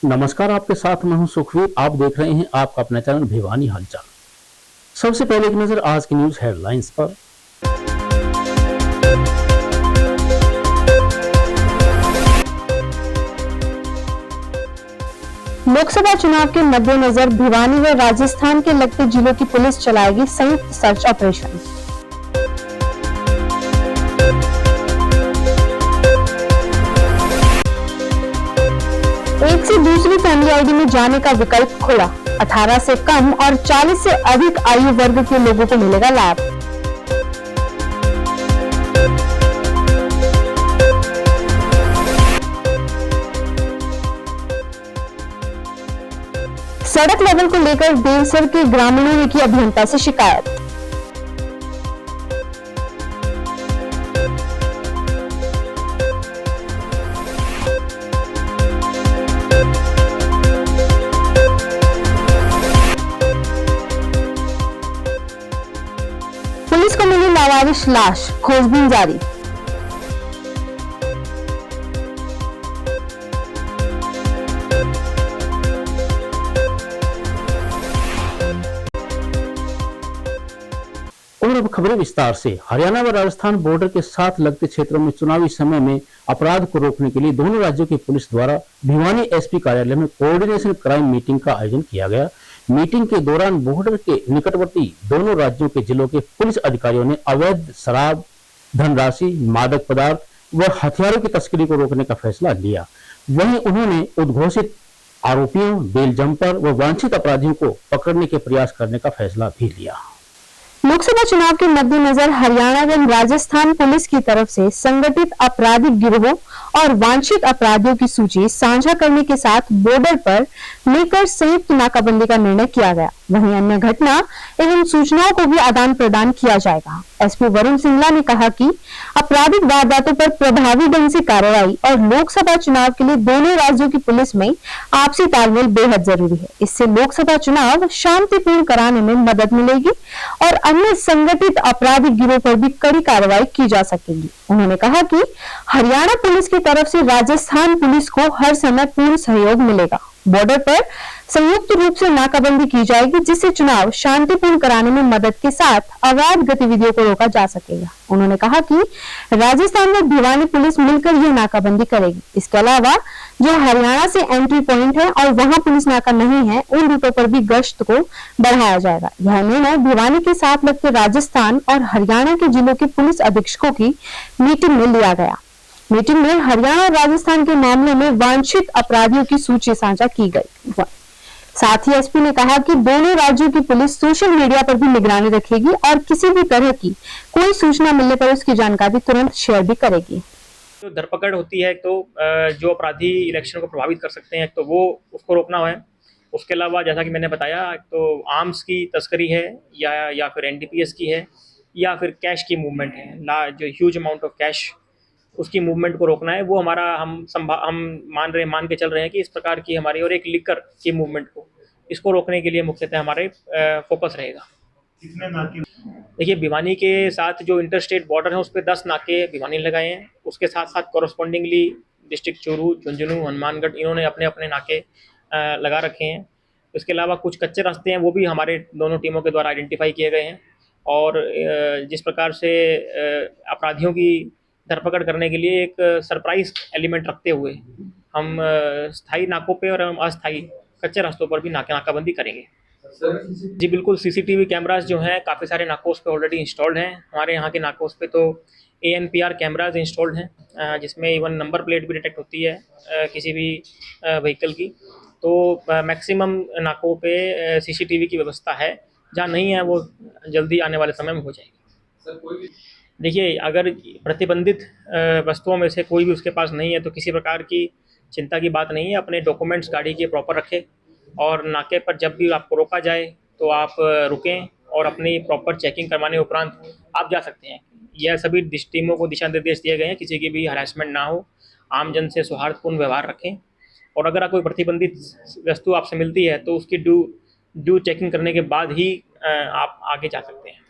नमस्कार, आपके साथ मैं हूं सुखवीर। आप देख रहे हैं आपका अपना चैनल भिवानी हालचाल। सबसे पहले एक नजर आज की न्यूज हेडलाइंस पर। लोकसभा चुनाव के मद्देनजर भिवानी व राजस्थान के लगते जिलों की पुलिस चलाएगी संयुक्त सर्च ऑपरेशन। एक से दूसरी फैमिली आईडी में जाने का विकल्प खुला। 18 से कम और 40 से अधिक आयु वर्ग के लोगों को मिलेगा लाभ। सड़क लेवल को लेकर देवसर के ग्रामीणों ने की अभियंता से शिकायत। पुलिस को मिली लावारिश लाश, खोजबीन जारी। और अब खबरें विस्तार से। हरियाणा व राजस्थान बॉर्डर के साथ लगते क्षेत्रों में चुनावी समय में अपराध को रोकने के लिए दोनों राज्यों की पुलिस द्वारा भिवानी एसपी कार्यालय में कोऑर्डिनेशन क्राइम मीटिंग का आयोजन किया गया। मीटिंग के दौरान बॉर्डर के निकटवर्ती दोनों राज्यों के जिलों के पुलिस अधिकारियों ने अवैध शराब, धनराशि, मादक पदार्थ व हथियारों की तस्करी को रोकने का फैसला लिया। वहीं उन्होंने उद्घोषित आरोपियों, बेल जंपर व वांछित अपराधियों को पकड़ने के प्रयास करने का फैसला भी लिया। लोकसभा चुनाव के मद्देनजर हरियाणा व राजस्थान पुलिस की तरफ से संगठित आपराधिक गिरोहों और वांछित अपराधियों की सूची साझा करने के साथ बॉर्डर पर मिलकर संयुक्त नाकाबंदी का निर्णय किया गया। वहीं अन्य घटना एवं सूचनाओं को भी आदान प्रदान किया जाएगा। एसपी वरुण सिंगला ने कहा कि आपराधिक वारदातों पर प्रभावी ढंग से कार्रवाई और लोकसभा चुनाव के लिए दोनों राज्यों की पुलिस में आपसी तालमेल बेहद जरूरी है। इससे लोकसभा चुनाव शांतिपूर्ण कराने में मदद मिलेगी और अन्य संगठित आपराधिक गिरोह पर भी कड़ी कार्रवाई की जा सकेगी। उन्होंने कहा कि हरियाणा पुलिस की तरफ से राजस्थान पुलिस को हर समय पूर्ण सहयोग मिलेगा। बॉर्डर पर संयुक्त रूप से नाकाबंदी की जाएगी, जिससे चुनाव शांतिपूर्ण कराने में मदद के साथ अवैध गतिविधियों को रोका जा सकेगा। उन्होंने कहा कि राजस्थान में भिवानी पुलिस मिलकर यह नाकाबंदी करेगी। इसके अलावा जो हरियाणा से एंट्री पॉइंट है और वहां पुलिस नाका नहीं है, उन रूटों पर भी गश्त को बढ़ाया जाएगा। यह निर्णय भिवानी के साथ लगते राजस्थान और हरियाणा के जिलों के पुलिस अधीक्षकों की मीटिंग में लिया गया। मीटिंग में हरियाणा और राजस्थान के मामले में वांछित अपराधियों की सूची साझा की गई। साथ ही एसपी ने कहा कि दोनों राज्यों की पुलिस सोशल मीडिया पर भी निगरानी रखेगी और किसी भी तरह की कोई सूचना मिलने पर उसकी जानकारी तुरंत शेयर भी करेगी। जो धरपकड़ होती है तो जो अपराधी इलेक्शन को प्रभावित कर सकते हैं तो वो उसको रोकना है। उसके अलावा जैसा कि मैंने बताया तो आर्म्स की तस्करी है या फिर एनडीपीएस की है या फिर कैश की मूवमेंट है, जो ह्यूज अमाउंट ऑफ कैश उसकी मूवमेंट को रोकना है। वो हमारा हम मान के चल रहे हैं कि इस प्रकार की हमारी और एक लिकर की मूवमेंट को इसको रोकने के लिए मुख्यतः हमारे फोकस रहेगा। कितने नाके? देखिए, भिवानी के साथ जो इंटर स्टेट बॉर्डर है उस पर 10 नाके भिवानी लगाए हैं। उसके साथ साथ कॉरस्पॉन्डिंगली डिस्ट्रिक्ट चूरू, झुंझुनू, हनुमानगढ़ इन्होंने अपने अपने नाके लगा रखे हैं। इसके अलावा कुछ कच्चे रास्ते हैं वो भी हमारे दोनों टीमों के द्वारा आइडेंटिफाई किए गए हैं। और जिस प्रकार से अपराधियों की धरपकड़ करने के लिए एक सरप्राइज एलिमेंट रखते हुए हम स्थायी नाकों पे और हम अस्थायी कच्चे रास्तों पर भी नाकाबंदी करेंगे। जी बिल्कुल, सीसीटीवी कैमरास जो हैं काफ़ी सारे नाकों पे ऑलरेडी इंस्टॉल्ड हैं। हमारे यहाँ के नाकों पे तो ANPR कैमराज इंस्टॉल्ड हैं, जिसमें इवन नंबर प्लेट भी डिटेक्ट होती है किसी भी व्हीकल की। तो मैक्सिमम नाकों पे CCTV की व्यवस्था है। जहाँ नहीं है वो जल्दी आने वाले समय में हो जाएगी। देखिए, अगर प्रतिबंधित वस्तुओं में से कोई भी उसके पास नहीं है तो किसी प्रकार की चिंता की बात नहीं है। अपने डॉक्यूमेंट्स गाड़ी के प्रॉपर रखें और नाके पर जब भी आपको रोका जाए तो आप रुकें और अपनी प्रॉपर चेकिंग करवाने उपरांत आप जा सकते हैं। यह सभी टीमों को दिशा निर्देश दिए गए हैं, किसी की भी हरासमेंट ना हो, आमजन से सौहार्दपूर्ण व्यवहार रखें। और अगर कोई प्रतिबंधित वस्तु आपसे मिलती है तो उसकी ड्यू चेकिंग करने के बाद ही आप आगे जा सकते हैं।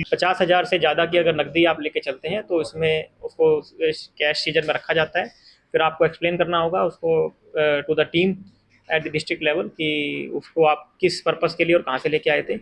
50,000 से ज़्यादा की अगर नकदी आप लेके चलते हैं तो इसमें उसको कैश सीजन में रखा जाता है फिर आपको एक्सप्लेन करना होगा उसको to the team at the district level कि उसको आप किस पर्पस के लिए और कहाँ से लेके आए थे।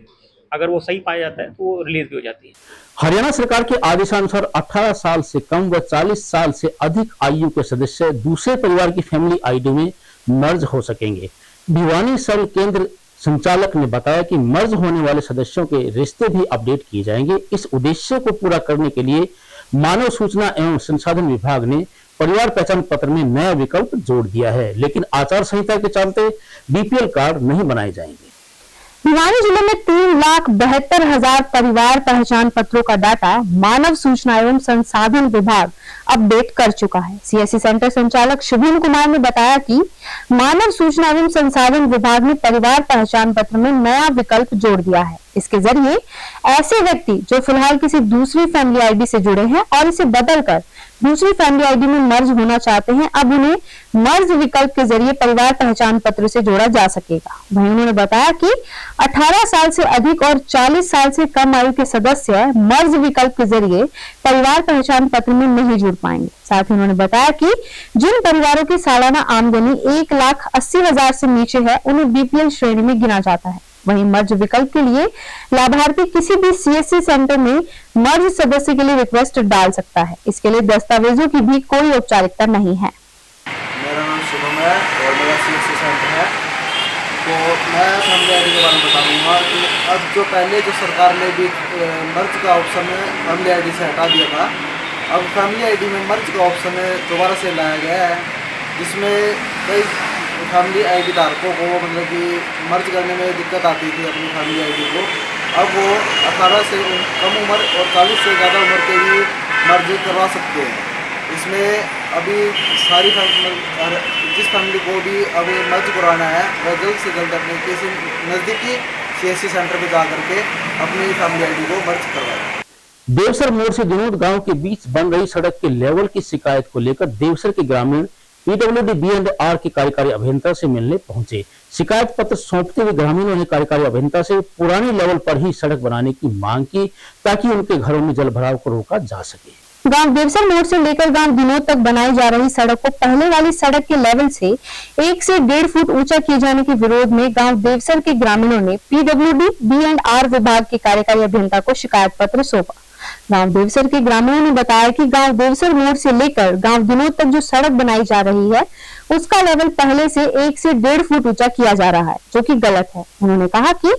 अगर वो सही पाया जाता है तो वो रिलीज भी हो जाती है। हरियाणा सरकार के आदेशानुसार 18 साल से कम व 40 साल से अधिक आयु के सदस्य दूसरे परिवार की फैमिली आईडी में मर्ज हो सकेंगे। भिवानी सर्व केंद्र संचालक ने बताया कि मर्ज होने वाले सदस्यों के रिश्ते भी अपडेट किए जाएंगे। इस उद्देश्य को पूरा करने के लिए मानव सूचना एवं संसाधन विभाग ने परिवार पहचान पत्र में नया विकल्प जोड़ दिया है, लेकिन आचार संहिता के चलते बीपीएल कार्ड नहीं बनाए जाएंगे। भिवानी जिले में 3,72,000 परिवार पहचान पत्रों का डाटा मानव सूचना एवं संसाधन विभाग अपडेट कर चुका है। सीएससी सेंटर संचालक शुभम कुमार ने बताया कि मानव सूचना एवं संसाधन विभाग ने परिवार पहचान पत्र में नया विकल्प जोड़ दिया है। इसके जरिए ऐसे व्यक्ति जो फिलहाल किसी दूसरी फैमिली आईडी से जुड़े हैं और इसे बदलकर दूसरी फैमिली आईडी में मर्ज होना चाहते हैं, अब उन्हें मर्ज विकल्प के जरिए परिवार पहचान पत्र से जोड़ा जा सकेगा। वहीं उन्होंने बताया कि 18 साल से अधिक और 40 साल से कम आयु के सदस्य मर्ज विकल्प के जरिए परिवार पहचान पत्र में नहीं जुड़ पाएंगे। साथ ही उन्होंने बताया कि जिन परिवारों की सालाना आमदनी 1,80,000 से नीचे है उन्हें बीपीएल श्रेणी में गिना जाता है। वहीं मर्ज विकल्प के लिए लाभार्थी किसी भी सीएससी सेंटर में मर्ज सदस्य के लिए रिक्वेस्ट डाल सकता है। इसके लिए दस्तावेजों की भी कोई औपचारिकता नहीं है। मेरा नाम शुभम है और मेरा सीएससी सेंटर है। तो मैं फैमिली आईडी के बारे में बताऊंगा कि अब जो पहले जो सरकार ने भी मर्ज का ऑप्शन फैमिली आईडी से हटा दिया था, अब फैमिली आईडी में मर्ज का ऑप्शन दोबारा से लाया गया है, जिसमें कई फैमिली आईडी धारकों को मतलब कि मर्ज करने में दिक्कत आती थी अपनी फैमिली आईडी को। अब वो 18 से कम उम्र और 40 से ज़्यादा उम्र के भी मर्ज करवा सकते हैं। इसमें अभी सारी जिस फैमिली को भी अब मर्ज करवाना है वह जल्द से जल्द अपने किसी नज़दीकी सीएससी सेंटर पर जा करके अपनी फैमिली आईडी को मर्ज करवाए। देवसर मोड़ से दिनोद गांव के बीच बन रही सड़क के लेवल की शिकायत को लेकर देवसर के ग्रामीण पीडब्ल्यूडी बी&आर के कार्यकारी अभियंता से मिलने पहुंचे। शिकायत पत्र सौंपते हुए ग्रामीणों ने कार्यकारी अभियंता से पुराने लेवल पर ही सड़क बनाने की मांग की ताकि उनके घरों में जल भराव को रोका जा सके। गांव देवसर मोड़ से लेकर गांव दिनोद तक बनाई जा रही सड़क को पहले वाली सड़क के लेवल से 1 से 1.5 फुट ऊंचा किए जाने के विरोध में गांव देवसर के ग्रामीणों ने पीडब्ल्यूडी बी&आर विभाग के कार्यकारी अभियंता को शिकायत पत्र सौंपा। गांव देवसर के ग्रामीणों ने बताया कि गांव देवसर मोड़ से लेकर गांव दिनोद तक जो सड़क बनाई जा रही है उसका लेवल पहले से 1 से 1.5 फुट ऊंचा किया जा रहा है, जो कि गलत है। उन्होंने कहा कि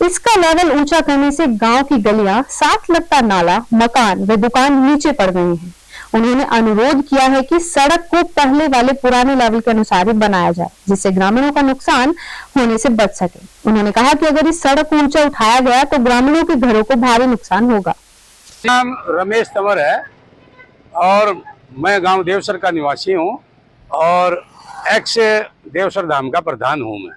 इसका लेवल ऊंचा करने से गांव की गलियां, साथ लगता नाला, मकान व दुकान नीचे पड़ गए हैं। उन्होंने अनुरोध किया है कि सड़क को पहले वाले पुराने लेवल के अनुसार ही बनाया जाए, जिससे ग्रामीणों का नुकसान होने से बच सके। उन्होंने कहा कि अगर इस सड़क को ऊंचा उठाया गया तो ग्रामीणों के घरों को भारी नुकसान होगा। नाम रमेश तंवर है और मैं गांव देवसर का निवासी हूं और एक्स देवसर धाम का प्रधान हूं मैं।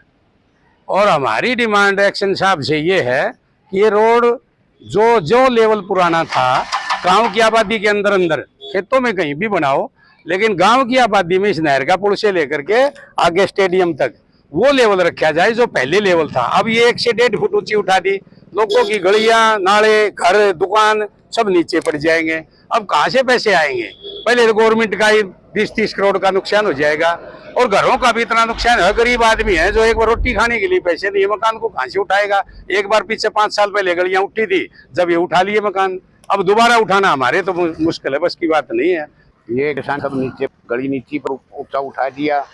और हमारी डिमांड एक्शन साहब से ये है कि ये रोड जो लेवल पुराना था गांव की आबादी के अंदर खेतों में कहीं भी बनाओ, लेकिन गांव की आबादी में इस नहर का पुल से लेकर के आगे स्टेडियम तक वो लेवल रखा जाए जो पहले लेवल था। अब ये 1 से 1.5 फुट ऊंची उठा दी, लोगों की गलियां, नाले, घर, दुकान सब नीचे पड़ जाएंगे। अब कहाँ से पैसे आएंगे? पहले तो गवर्नमेंट का ही 20-30 करोड़ का नुकसान हो जाएगा और घरों का भी इतना नुकसान है। गरीब आदमी है जो एक बार रोटी खाने के लिए पैसे नहीं, मकान को कहाँ से उठाएगा? एक बार पीछे 5 साल पहले गलियां उठी थी, जब ये उठा लिए मकान, अब दोबारा उठाना हमारे तो मुश्किल है, बस की बात नहीं है। ये किसान सब नीचे गली नीचे पर ऊंचा उठा दिया।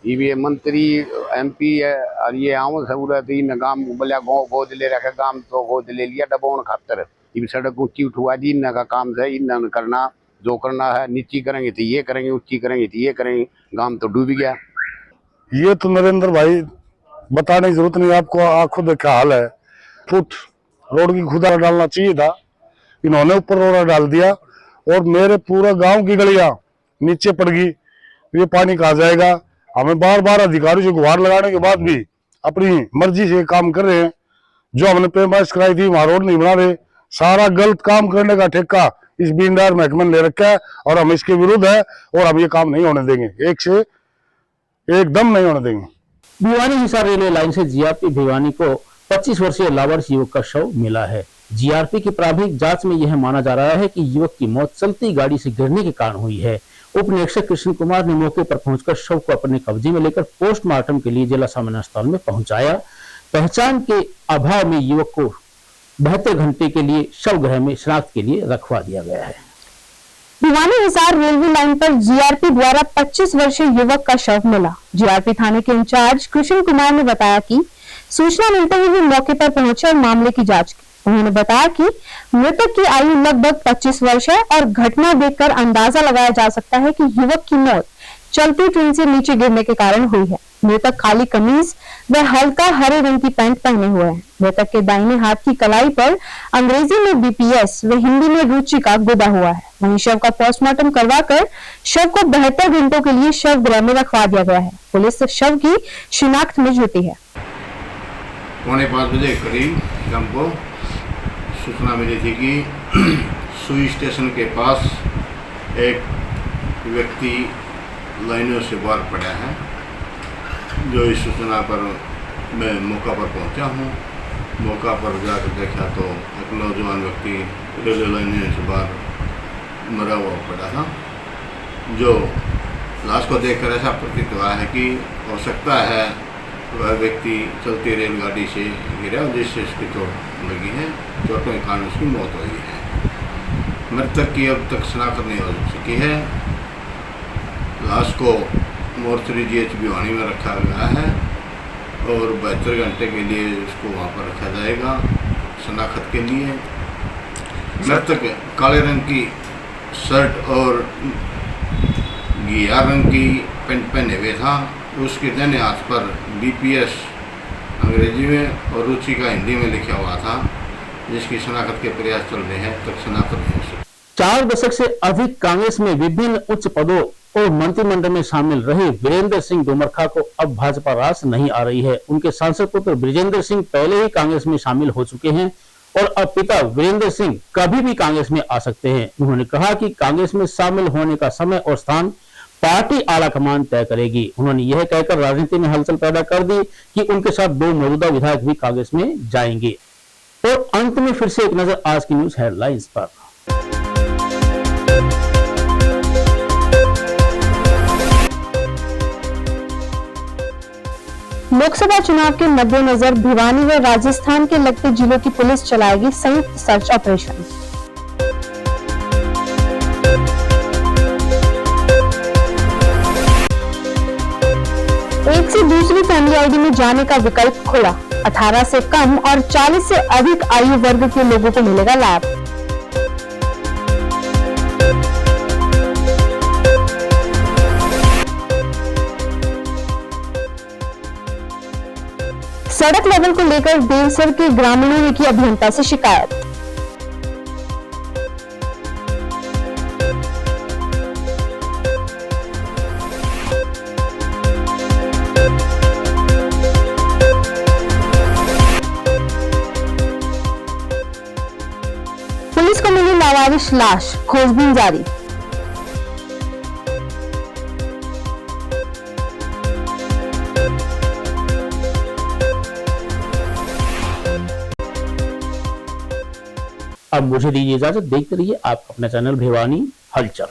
ये मंत्री MP है और ये आम सहूलत इन गांव बोलिया गाँव गोद ले रखा, गांव तो गोद ले लिया दबावन खातर। ये सड़क ऊंची उठवा दी, इन का काम है, इन करना जो करना है। नीची करेंगे तो ये करेंगे, ऊंची करेंगे तो ये करेंगे, गांव तो डूब गया। ये तो नरेंद्र भाई बताने की जरूरत नहीं, आपको आंखों देखा हाल है। फुट रोड की खुदा डालना चाहिए था, इन्होंने ऊपर रोड डाल दिया और मेरे पूरा गांव की गलियां नीचे पड़ गई। ये पानी कहाँ जाएगा? हमें बार बार अधिकारी से गुहार लगाने के बाद भी अपनी मर्जी से काम कर रहे हैं। जो हमने पेमाइश कराई थी वहां रोड नहीं बना रहे। सारा गलत काम करने का ठेका इस बी&आर महकमे ने ले रखा है और हम इसके विरुद्ध है और हम ये काम नहीं होने देंगे, एक से एकदम नहीं होने देंगे। भिवानी हिसार रेलवे लाइन से जीआरपी भिवानी को 25 वर्षीय लावारिस युवक का शव मिला है। जीआरपी की प्राथमिक जांच में यह माना जा रहा है कि युवक की मौत चलती गाड़ी से गिरने के कारण हुई है। उप निरीक्षक कृष्ण कुमार ने मौके पर पहुंचकर शव को अपने कब्जे में लेकर पोस्टमार्टम के लिए जिला सामान्य अस्पताल में पहुंचाया। पहचान के अभाव में युवक को 72 घंटे के लिए शव गृह में शनाख्त के लिए रखवा दिया गया है। भिवानी हिसार रेलवे लाइन पर जीआरपी द्वारा 25 वर्षीय युवक का शव मिला। जीआरपी थाने के इंचार्ज कृष्ण कुमार ने बताया कि सूचना मिलते ही वे मौके पर पहुंचे और मामले की जांच की। उन्होंने बताया कि मृतक की आयु लगभग 25 वर्ष है और घटना देखकर अंदाजा लगाया जा सकता है कि युवक की मौत चलती ट्रेन से नीचे गिरने के कारण हुई है। मृतक काली कमीज व हल्का हरे रंग की पैंट पहने हुए हैं। मृतक के दाहिने हाथ की कलाई पर अंग्रेजी में बीपीएस व हिंदी में रुचि का गुदा हुआ है। वहीं शव का पोस्टमार्टम करवाकर शव को 72 घंटों के लिए शव गृह में रखवा दिया गया है। पुलिस शव की शिनाख्त में जुटी है। 4:45 बजे करीब हमको सूचना मिली थी कि सुई स्टेशन के पास एक व्यक्ति लाइनों से बाहर पड़ा है। जो इस सूचना पर मैं मौका पर पहुंचा हूं। मौका पर जाकर देखा तो एक नौजवान व्यक्ति रेलवे लाइनों से बाहर मरा हुआ पड़ा था। जो लाश को देखकर ऐसा प्रतीत हुआ है कि हो सकता है वह व्यक्ति चलती रेलगाड़ी से गिरा जिससे उसकी चोट लगी है। चोटों के कारण उसकी मौत हुई है। मृतक की अब तक शनाख्त नहीं हो सकी है। लाश को मोर्चरी जीएच भिवानी में रखा गया है और 72 घंटे के लिए उसको वहाँ पर रखा जाएगा शनाख्त के लिए। मृतक काले रंग की शर्ट और घिया रंग की पैंट पहने हुए था। उसके दाहिने हाथ पर बीपीएस अंग्रेजी में और रुचि का हिंदी में लिखा हुआ था, जिसकी शनाख्त के प्रयास चल रहे हैं। तक शनाख्त नहीं हो सकी। 4 दशक से अधिक कांग्रेस में विभिन्न उच्च पदों और मंत्रिमंडल में शामिल रहे वीरेंद्र सिंह डोमरखा को अब भाजपा रास नहीं आ रही है। उनके सांसद पुत्र ब्रिजेंद्र सिंह पहले ही कांग्रेस में शामिल हो चुके हैं और अब पिता वीरेंद्र सिंह कभी भी कांग्रेस में आ सकते हैं। उन्होंने कहा कि कांग्रेस में शामिल होने का समय और स्थान पार्टी आलाकमान तय करेगी। उन्होंने यह कहकर राजनीति में हलचल पैदा कर दी कि उनके साथ 2 मौजूदा विधायक भी कांग्रेस में जाएंगे। और अंत में फिर से एक नजर आज की न्यूज हेडलाइंस पर। लोकसभा चुनाव के मद्देनजर भिवानी व राजस्थान के लगते जिलों की पुलिस चलाएगी संयुक्त सर्च ऑपरेशन। एक से दूसरी फैमिली आईडी में जाने का विकल्प खुला। 18 से कम और 40 से अधिक आयु वर्ग के लोगों को मिलेगा लाभ। सड़क लेवल को लेकर देवसर के ग्रामीणों ने की अभियंता से शिकायत। पुलिस को मिली लावारिश लाश, खोजबीन जारी। अब मुझे दीजिए इजाजत। देखते रहिए आप अपना चैनल भिवानी हलचल।